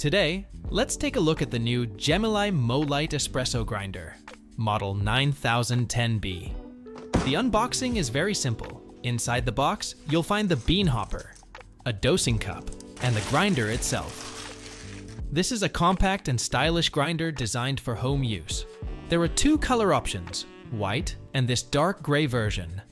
Today, let's take a look at the new Gemilai Molight Espresso grinder, model 9010B. The unboxing is very simple. Inside the box, you'll find the bean hopper, a dosing cup, and the grinder itself. This is a compact and stylish grinder designed for home use. There are two color options, white and this dark gray version.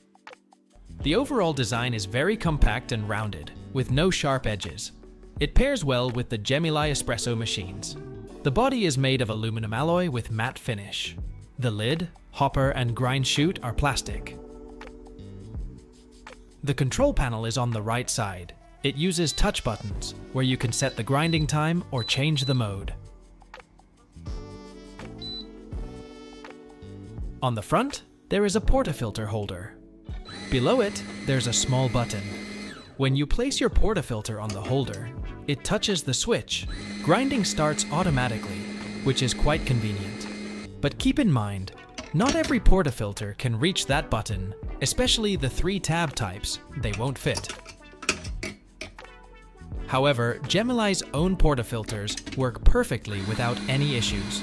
The overall design is very compact and rounded, with no sharp edges. It pairs well with the Gemilai espresso machines. The body is made of aluminum alloy with matte finish. The lid, hopper, and grind chute are plastic. The control panel is on the right side. It uses touch buttons, where you can set the grinding time or change the mode. On the front, there is a portafilter holder. Below it, there's a small button. When you place your portafilter on the holder, it touches the switch. Grinding starts automatically, which is quite convenient. But keep in mind, not every portafilter can reach that button, especially the 3-tab types. They won't fit. However, Gemilai's own portafilters work perfectly without any issues.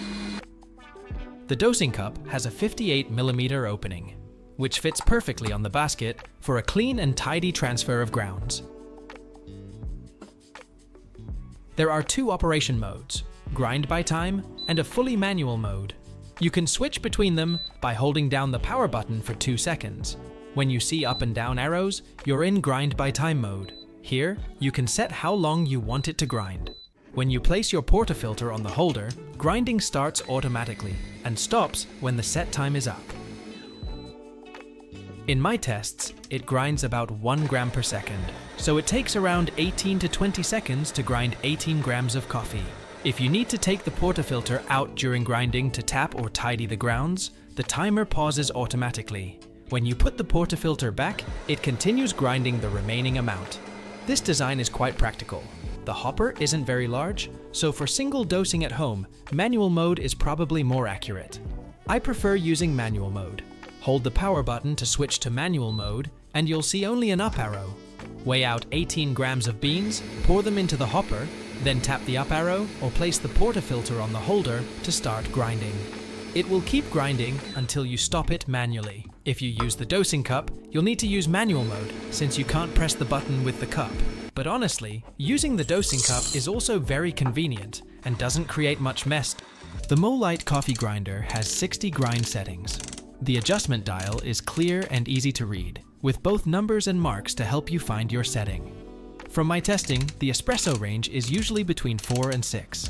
The dosing cup has a 58mm opening, which fits perfectly on the basket for a clean and tidy transfer of grounds. There are two operation modes, grind by time and a fully manual mode. You can switch between them by holding down the power button for 2 seconds. When you see up and down arrows, you're in grind by time mode. Here, you can set how long you want it to grind. When you place your portafilter on the holder, grinding starts automatically and stops when the set time is up. In my tests, it grinds about 1 gram per second, so it takes around 18 to 20 seconds to grind 18 grams of coffee. If you need to take the portafilter out during grinding to tap or tidy the grounds, the timer pauses automatically. When you put the portafilter back, it continues grinding the remaining amount. This design is quite practical. The hopper isn't very large, so for single dosing at home, manual mode is probably more accurate. I prefer using manual mode. Hold the power button to switch to manual mode, and you'll see only an up arrow. Weigh out 18 grams of beans, pour them into the hopper, then tap the up arrow or place the portafilter on the holder to start grinding. It will keep grinding until you stop it manually. If you use the dosing cup, you'll need to use manual mode since you can't press the button with the cup. But honestly, using the dosing cup is also very convenient and doesn't create much mess. The Molight coffee grinder has 60 grind settings. The adjustment dial is clear and easy to read, with both numbers and marks to help you find your setting. From my testing, the espresso range is usually between 4 and 6.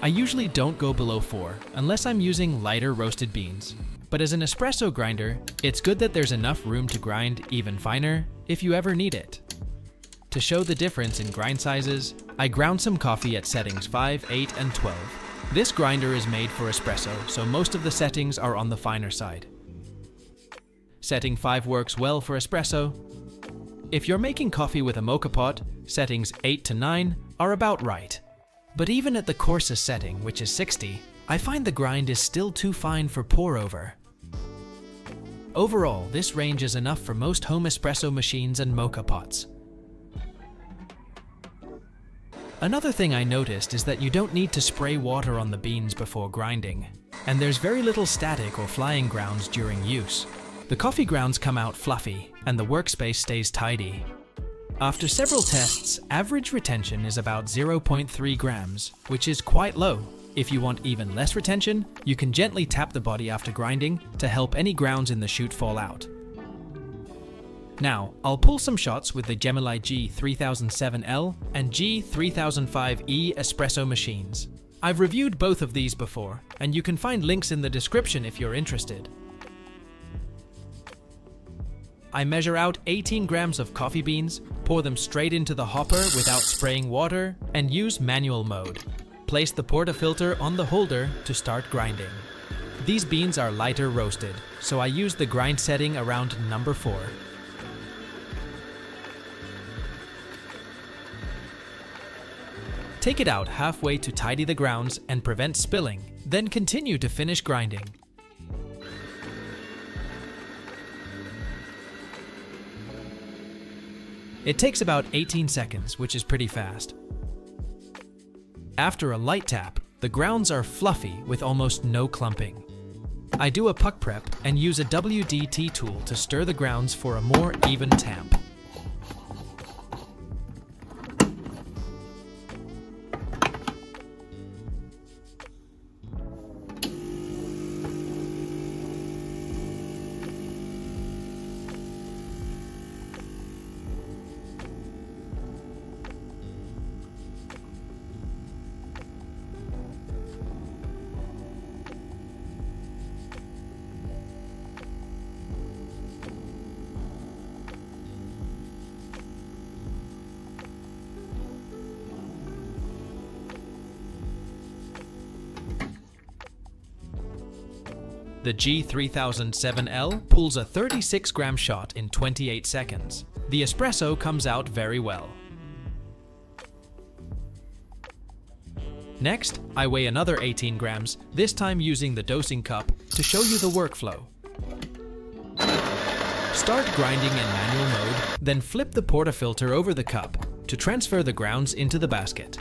I usually don't go below 4 unless I'm using lighter roasted beans. But as an espresso grinder, it's good that there's enough room to grind even finer if you ever need it. To show the difference in grind sizes, I ground some coffee at settings 5, 8, and 12. This grinder is made for espresso, so most of the settings are on the finer side. Setting 5 works well for espresso. If you're making coffee with a mocha pot, settings 8 to 9 are about right. But even at the coarsest setting, which is 60, I find the grind is still too fine for pour over. Overall, this range is enough for most home espresso machines and mocha pots. Another thing I noticed is that you don't need to spray water on the beans before grinding, and there's very little static or flying grounds during use. The coffee grounds come out fluffy, and the workspace stays tidy. After several tests, average retention is about 0.3 grams, which is quite low. If you want even less retention, you can gently tap the body after grinding to help any grounds in the chute fall out. Now, I'll pull some shots with the Gemilai G9010L and G9005E espresso machines. I've reviewed both of these before, and you can find links in the description if you're interested. I measure out 18 grams of coffee beans, pour them straight into the hopper without spraying water, and use manual mode. Place the portafilter on the holder to start grinding. These beans are lighter roasted, so I use the grind setting around number 4. Take it out halfway to tidy the grounds and prevent spilling, then continue to finish grinding. It takes about 18 seconds, which is pretty fast. After a light tap, the grounds are fluffy with almost no clumping. I do a puck prep and use a WD-T tool to stir the grounds for a more even tamp. The G9010B pulls a 36-gram shot in 28 seconds. The espresso comes out very well. Next, I weigh another 18 grams, this time using the dosing cup to show you the workflow. Start grinding in manual mode, then flip the portafilter over the cup to transfer the grounds into the basket.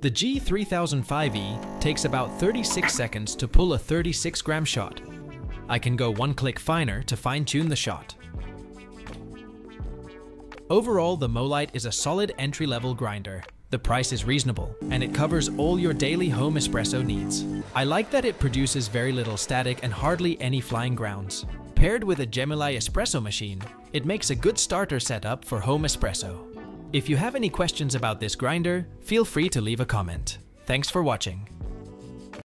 The G9005E takes about 36 seconds to pull a 36-gram shot. I can go one click finer to fine-tune the shot. Overall, the Molight is a solid entry-level grinder. The price is reasonable, and it covers all your daily home espresso needs. I like that it produces very little static and hardly any flying grounds. Paired with a Gemilai espresso machine, it makes a good starter setup for home espresso. If you have any questions about this grinder, feel free to leave a comment. Thanks for watching.